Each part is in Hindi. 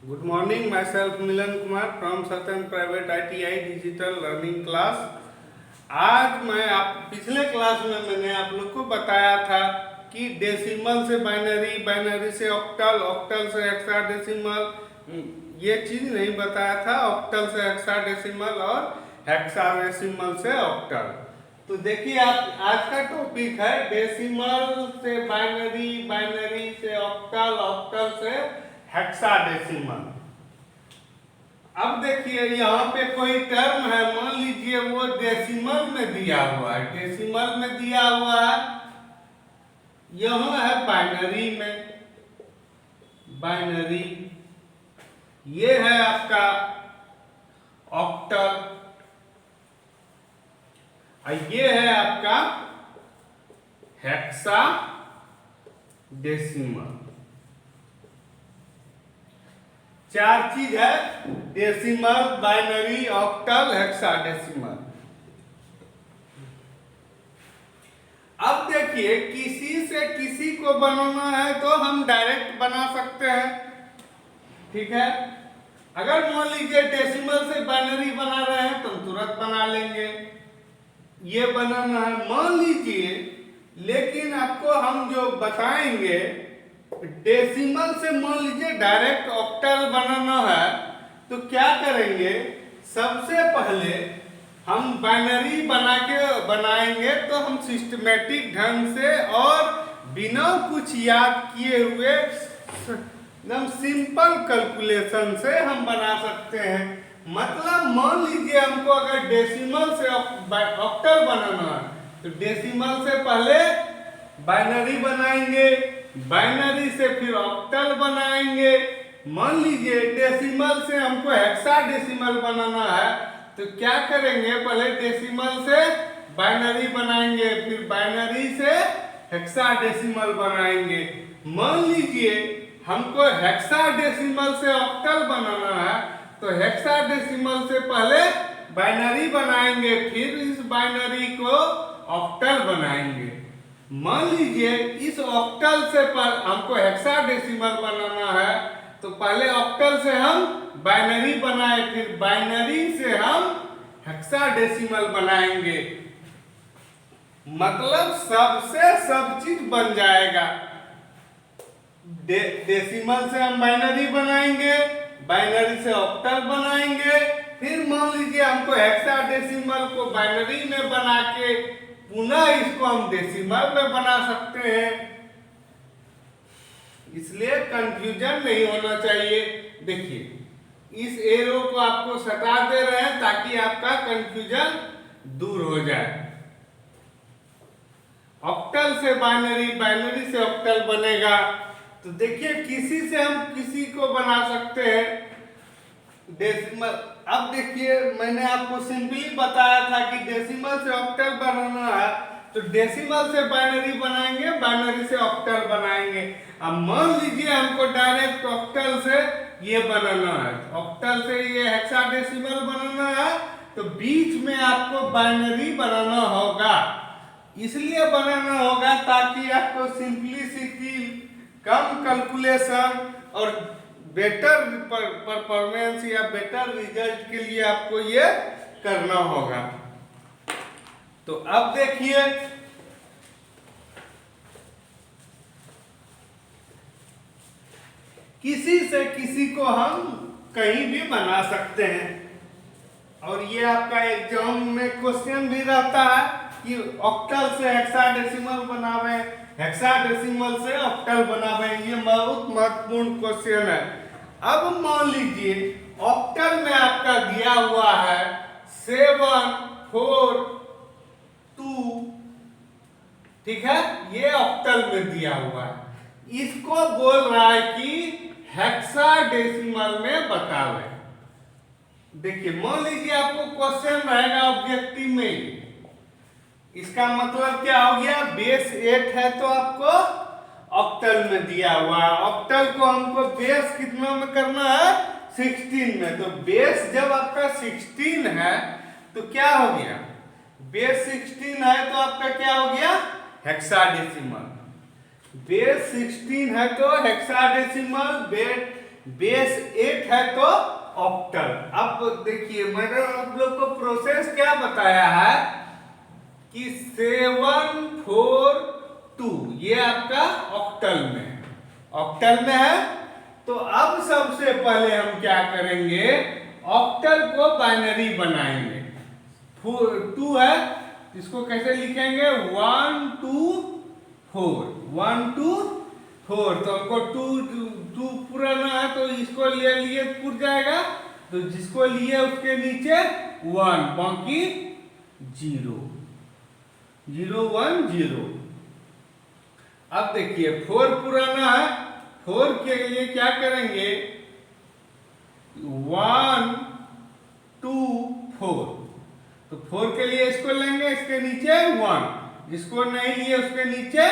Good morning, myself Milan Kumar from Saturn Private ITI Digital Learning Class। आज मैं आप पिछले क्लास में मैंने आप लोग को बताया था कि डेसिमल से बाइनरी, बाइनरी से ऑक्टल, ऑक्टल से हेक्साडेसिमल, ये चीज नहीं बताया था। ऑक्टल से हेक्साडेसिमल और हेक्साडेसिमल से ऑक्टल। तो देखिए आप आज का टॉपिक है डेसिमल से बाइनरी, बाइनरी से ऑक्टल, ऑक्टल से हेक्साडेसिमल। अब देखिए यहाँ पे कोई टर्म है, मान लीजिए वो डेसिमल में दिया हुआ है, डेसिमल में दिया हुआ है, यहाँ है बाइनरी में, बाइनरी, ये है आपका ऑक्टल और ये है आपका हेक्सा डेसिमल। चार चीज है, डेसिमल, बाइनरी, ऑक्टल, हेक्साडेसिमल। अब देखिए किसी से किसी को बनाना है तो हम डायरेक्ट बना सकते हैं, ठीक है। अगर मान लीजिए डेसिमल से बाइनरी बना रहे हैं तो हम तुरंत बना लेंगे, ये बनाना है मान लीजिए। लेकिन आपको हम जो बताएंगे डेसिमल से मान लीजिए डायरेक्ट ऑक्टल बनाना है तो क्या करेंगे, सबसे पहले हम बाइनरी बनाएंगे तो हम सिस्टमेटिक ढंग से और बिना कुछ याद किए हुए एकदम सिंपल कैलकुलेशन से हम बना सकते हैं। मतलब मान लीजिए हमको अगर डेसिमल से ऑक्टल बनाना है तो डेसिमल से पहले बाइनरी बनाएंगे, बाइनरी से फिर ऑक्टल बनाएंगे। मान लीजिए डेसिमल से हमको हेक्साडेसिमल बनाना है तो क्या करेंगे, पहले डेसिमल से बाइनरी बनाएंगे, फिर बाइनरी से हेक्साडेसिमल बनाएंगे। मान लीजिए हमको हेक्साडेसिमल से ऑक्टल बनाना है तो हेक्साडेसिमल से पहले बाइनरी बनाएंगे, फिर इस बाइनरी को ऑक्टल बनाएंगे। मान लीजिए इस ऑक्टल से पर हमको हेक्साडेसिमल बनाना है तो पहले ऑक्टल से हम बाइनरी बनाए, फिर बाइनरी से हम हेक्साडेसिमल बनाएंगे। मतलब सबसे सब चीज बन जाएगा। डेसिमल से हम बाइनरी बनाएंगे, बाइनरी से ऑक्टल बनाएंगे, फिर मान लीजिए हमको हेक्साडेसिमल को बाइनरी में बना के पुनः इसको हम डेसिमल में बना सकते हैं। इसलिए कंफ्यूजन नहीं होना चाहिए। देखिए इस एरो को आपको सटा दे रहे हैं ताकि आपका कंफ्यूजन दूर हो जाए। ऑक्टल से बाइनरी, बाइनरी से ऑक्टल बनेगा तो देखिए किसी से हम किसी को बना सकते हैं डेसिमल। अब देखिए मैंने आपको सिंपली बताया था कि डेसिमल से ऑक्टल बनाना है तो डेसिमल से बाइनरी बनाएंगे, बाइनरी से ऑक्टल बनाएंगे। अब मान लीजिए हमको डायरेक्ट ऑक्टल से ये बनाना है, ऑक्टल से ये हेक्साडेसिमल बनाना है तो बीच में आपको बाइनरी बनाना होगा। इसलिए बनाना होगा ताकि आपको सिंपलिसिटी, कम कैलकुलेशन और बेटर परफॉर्मेंस या बेटर रिजल्ट के लिए आपको ये करना होगा। तो अब देखिए किसी से किसी को हम कहीं भी बना सकते हैं और ये आपका एग्जाम में क्वेश्चन भी रहता है कि ऑक्टल से हेक्साडेसिमल बनावे, हेक्साडेसिमल से ऑक्टल बनावे। ये बहुत महत्वपूर्ण क्वेश्चन है। अब मान लीजिए ऑक्टल में आपका दिया हुआ है 7 4 2, ठीक है, ये ऑक्टल में दिया हुआ है। इसको बोल रहा है कि हेक्साडेसिमल में बतावे। देखिए मान लीजिए आपको क्वेश्चन रहेगा ऑब्जेक्टिव में, इसका मतलब क्या हो गया, बेस 8 है तो आपको ऑक्टल में दिया हुआ है। ऑक्टल को हमको बेस कितना में करना है, 16 में। तो बेस जब आपका 16 है तो क्या हो गया, बेस 16 है तो आपका क्या हो गया, हेक्साडेसिमल। बेस 16 है तो हेक्साडेसिमल, बेस 8 है तो ऑक्टल। अब देखिए मैंने आप लोग को प्रोसेस क्या बताया है कि 742 ये आपका ऑक्टल में है, ऑक्टल में है। तो अब सबसे पहले हम क्या करेंगे, ऑक्टल को बाइनरी बनाएंगे। 2 है, इसको कैसे लिखेंगे, 1 2 4, 1 2 4। तो हमको 2 पुराना है तो इसको ले लिए पूर जाएगा, तो जिसको लिए उसके नीचे 1, बाकी 0 0 1 0। अब देखिए 4 पुराना है, 4 के लिए क्या करेंगे, 1 2 4। तो 4 के लिए इसको लेंगे, इसके नीचे 1, जिसको नहीं लिए उसके नीचे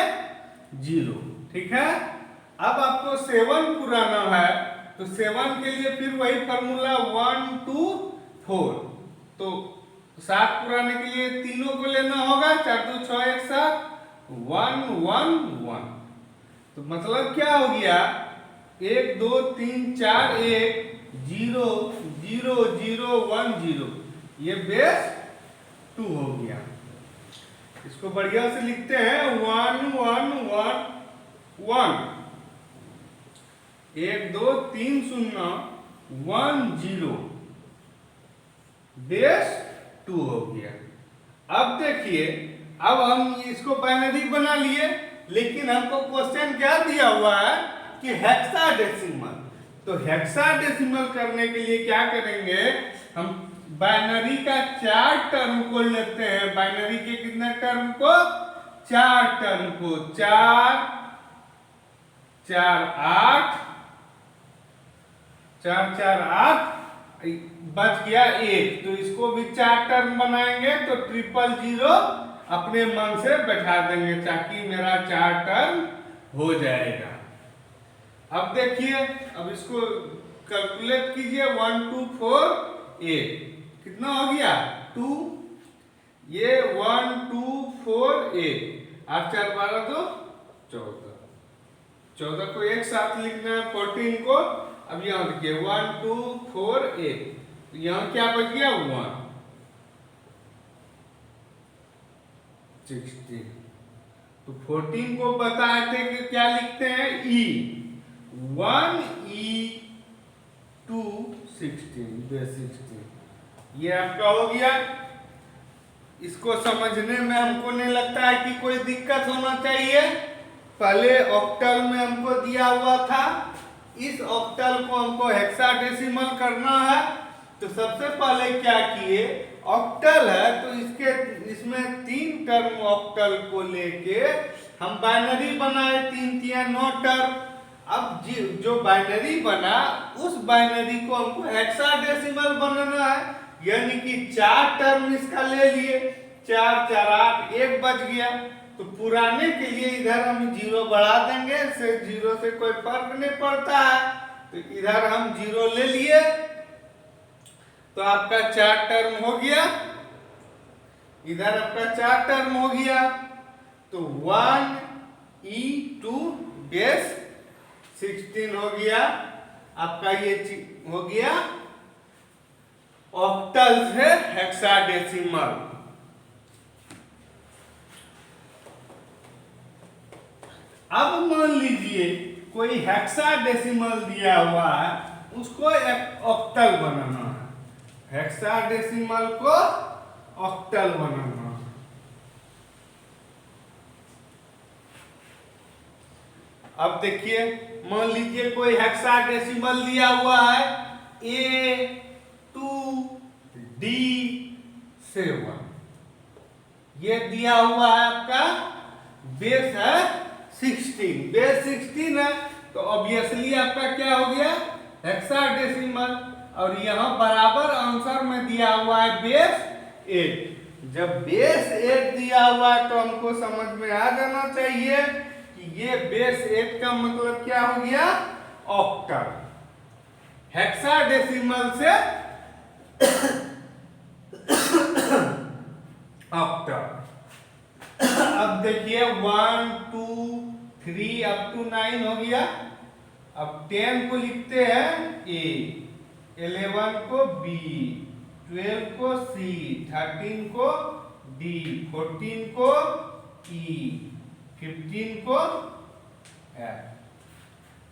0। ठीक है। अब आपको 7 पुराना है तो 7 के लिए फिर वही फॉर्मूला 1 2 4। तो 7 पुराने के लिए तीनों को लेना होगा, 4 2 6 1 7, 1 1 1। तो मतलब क्या हो गया, 1 2 3 4 1 0 0 0 1 0, ये बेस 2 हो गया। इसको बढ़िया से लिखते हैं 1 1 1 1, 1 2 3 0 1 0, बेस 2 हो गया। अब देखिए, अब हम इसको बाइनरी बना लिए, लेकिन हमको क्वेश्चन क्या दिया हुआ है कि हेक्साडेसिमल। तो हेक्साडेसिमल करने के लिए क्या करेंगे, हम बाइनरी का 4 टर्म को लेते हैं। बाइनरी के कितने टर्म को, 4 टर्म को, 4 4 8, 4 4 8, बच गया 1। तो इसको भी 4 टर्म बनाएंगे, तो 000 अपने मन से बैठा देंगे ताकि मेरा 4 टर्म हो जाएगा। अब देखिए, अब इसको कैलकुलेट कीजिए, 1 2 4 8 कितना हो गया 2, ये 1 2 4 8, 8 4 12 तो 14, 14 को एक साथ लिखना है, 14 को। अब यहाँ देखिए 1 2 4 8, तो यहाँ क्या बच गया 1 16। तो 14 को बताए थे कि क्या लिखते हैं, E 1 E 2 16, बेस 16। ये आपका हो गया। इसको समझने में हमको नहीं लगता है कि कोई दिक्कत होना चाहिए। पहले ऑक्टल में हमको दिया हुआ था, इस ऑक्टल को हमको हेक्साडेसिमल करना है। तो सबसे पहले क्या किए, ऑक्टल है तो इसमें 3 टर्म ऑक्टल को लेके हम बाइनरी बनाए, 3 3 9 टर्म। अब जो बाइनरी बना उस बाइनरी को हमको हेक्साडेसिमल बनाना है, यानी कि 4 टर्म इसका ले लिए, 4 4 8 1 बच गया। तो पुराने के लिए इधर हम 0 बढ़ा देंगे, से 0 से कोई फर्क नहीं पड़ता है, तो इधर हम 0 ले लिए, तो आपका 4 टर्म हो गया। इधर आपका 4 टर्म हो गया, तो 1 E 2 बेस 16 हो गया आपका। ये हो गया ऑक्टल से हेक्साडेसिमल। अब मान लीजिए कोई हेक्साडेसिमल दिया हुआ है, उसको एक ऑक्टल बनाना है। हेक्साडेसिमल को ऑक्टल बनाना है। अब देखिए, मान लीजिए कोई हेक्साडेसिमल दिया हुआ है A2D7, ये दिया हुआ है आपका, बेस है 16, बेस 16 है, तो ऑब्वियसली आपका क्या हो गया हेक्साडेसिमल। और यहाँ बराबर आंसर में दिया हुआ है बेस 8। जब बेस 8 दिया हुआ है तो हमको समझ में आ जाना चाहिए कि ये बेस 8 का मतलब क्या हो गया, ऑक्टल। हेक्साडेसिमल से ऑक्टल। अब देखिए 1 2 3 अप टू 9 हो गया। अब 10 को लिखते हैं A, 11 को B, 12 को C, 13 को D, 14 को E, 15 को F,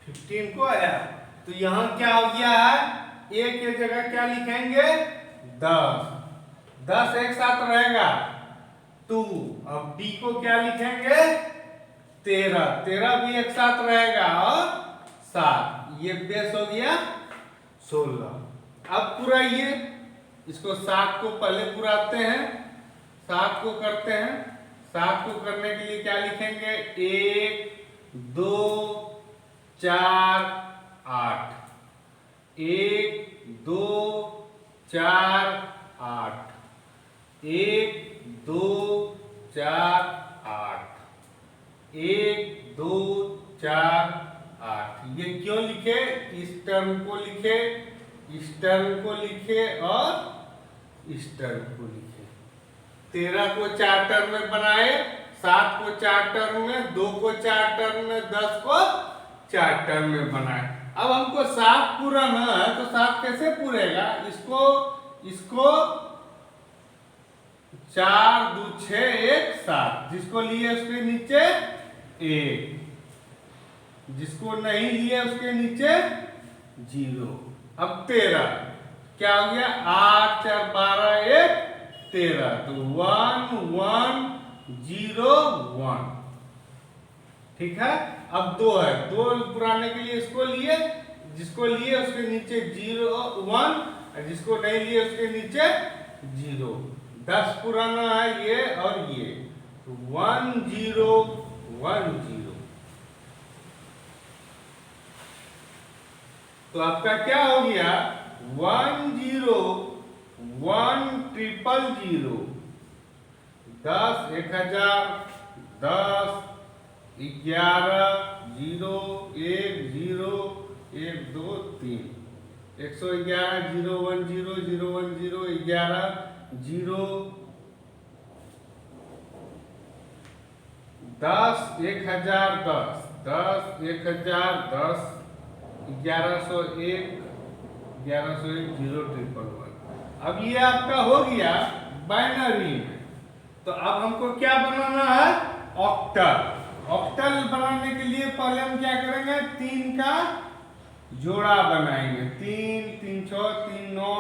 15 को F। तो यहाँ क्या हो गया है, A के जगह क्या लिखेंगे 10, 10 एक साथ रहेगा 2। अब D को क्या लिखेंगे 13, 13 भी एक साथ रहेगा और 7, ये बेस हो गया 16। अब पुराइए इसको, 7 को पहले पुराते हैं, 7 को करते हैं। 7 को करने के लिए क्या लिखेंगे 1 2 4 8, 1 2 4 8, 1 2 4 8, 1 2 4 8। ये क्यों लिखे, इस टर्म को लिखे, इस टर्म को लिखे और इस टर्म को लिखे। 13 को 4 टर्म में बनाए, 7 को 4 टर्म में, 2 को 4 टर्म में, 10 को 4 टर्म में बनाए। अब हमको 7 पूराना है तो 7 कैसे पूरेगा, इसको 4 2 6 1 7, जिसको लिए उसके नीचे 1, जिसको नहीं लिए उसके नीचे 0। अब 13 क्या हो गया, 8 4 12 1 13, तो 1 1 0 1। ठीक है। अब 2 है, 2 पुराने के लिए इसको लिए, जिसको लिए उसके नीचे 0 1, और जिसको नहीं लिए उसके नीचे 0। 10 पुराना है ये और ये, 1 0 1 0। तो आपका क्या हो गया 1 0 1 0 0 10 1000 10 11 0 1 0 1 2 3 111 0 1 0 0 1 0 11 0 10 1000 10 10 1000 10 1101 1101 0 1 1। अब ये आपका हो गया बाइनरी में। तो अब हमको क्या बनाना है ऑक्टल। ऑक्टल बनाने के लिए पहले हम क्या करेंगे 3 का जोड़ा बनाएंगे, 3 3 6 3 9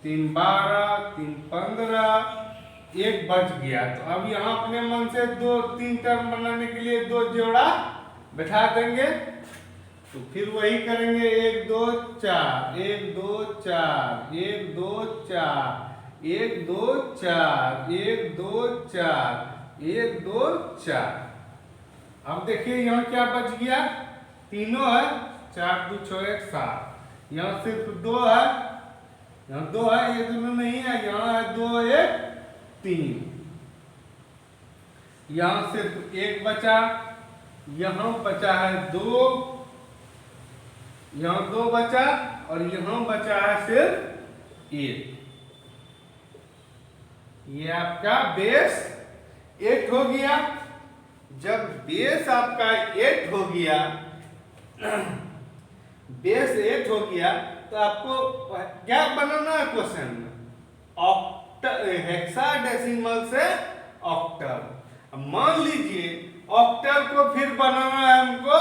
3 12 3 15, 1 बच गया। तो अब यहाँ अपने मन से 2 3 टर्म बनाने के लिए 2 जोड़ा बैठा देंगे। तो फिर वही करेंगे 1 2 4 1 2 4 1 2 4 1 2 4 1 2 4 1 2 4। अब देखिए यहाँ क्या बच गया, तीनों है, 4 2 6 1 7। यहाँ सिर्फ 2 है, यहाँ 2 है, ये दोनों नहीं है, यहाँ है 2 1 3। यहाँ सिर्फ 1 बचा, यहाँ बचा है 2, यहाँ 2 बचा और यहाँ बचा है सिर्फ 1। ये आपका बेस 8 हो गया। जब बेस आपका 8 हो गया, बेस 8 हो गया, तो आपको क्या बनाना है क्वेश्चन में, ऑक्टल, हेक्साडेसिमल से ऑक्टल। मान लीजिए ऑक्टल को फिर बनाना है हमको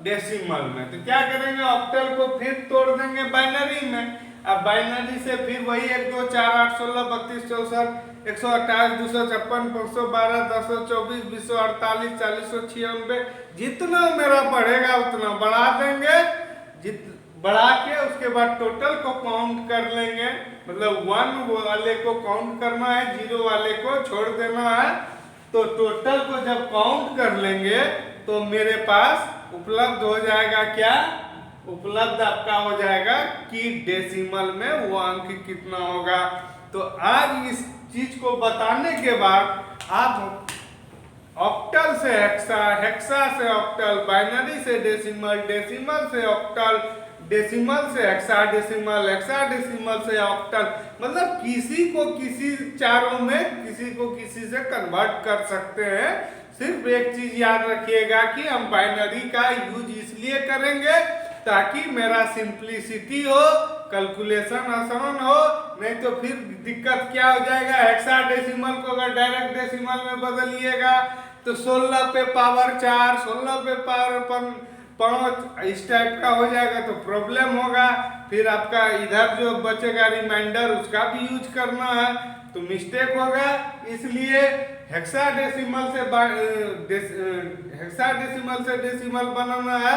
डेसिमल में, तो क्या करेंगे ऑक्टल को फिर तोड़ देंगे बाइनरी में। अब बाइनरी से फिर वही 1 2 4 8 16 32 64 128 256 512 1024 248 4096, जितना मेरा बढ़ेगा उतना बढ़ा देंगे। बढ़ा के उसके बाद टोटल को काउंट कर लेंगे, मतलब 1 वाले को काउंट करना है, 0 वाले को छोड़ देना है। तो टोटल को जब काउंट कर लेंगे तो मेरे पास उपलब्ध हो जाएगा, क्या उपलब्ध आपका हो जाएगा कि डेसिमल में वो अंक कितना होगा। तो आज इस चीज को बताने के बाद आप ऑक्टल से हेक्सा, हेक्सा से ऑक्टल, बाइनरी से डेसिमल, डेसिमल से ऑक्टल, डेसिमल से हेक्साडेसिमल, हेक्साडेसिमल से ऑक्टल, मतलब किसी को किसी चारों में किसी को किसी से कन्वर्ट कर सकते हैं। सिर्फ एक चीज याद रखिएगा कि हम बाइनरी का यूज इसलिए करेंगे ताकि मेरा सिंप्लिसिटी हो, कैलकुलेशन आसान हो। नहीं तो फिर दिक्कत क्या हो जाएगा, हेक्साडेसिमल को अगर डायरेक्ट डेसिमल में बदलिएगा तो 16 पे पावर 4, 16 पे पावर 5 इस टाइप का हो जाएगा तो प्रॉब्लम होगा। फिर आपका इधर जो बचेगा रिमाइंडर उसका भी यूज करना है तो मिस्टेक होगा। इसलिए हेक्साडेसिमल से डेसिमल बनाना है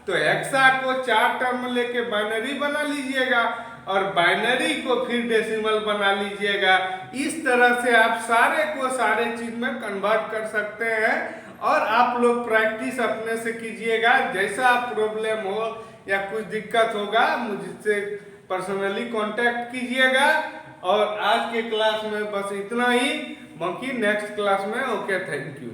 तो हेक्सा को 4 टर्म लेके बाइनरी बना लीजिएगा और बाइनरी को फिर डेसिमल बना लीजिएगा। इस तरह से आप सारे को सारे चीज में कन्वर्ट कर सकते हैं और आप लोग प्रैक्टिस अपने से कीजिएगा। जैसा प्रॉब्लम हो या कुछ दिक्कत होगा मुझसे पर्सनली कांटेक्ट कीजिएगा। और आज के क्लास में बस इतना ही, बाकी नेक्स्ट क्लास में। Okay, thank you.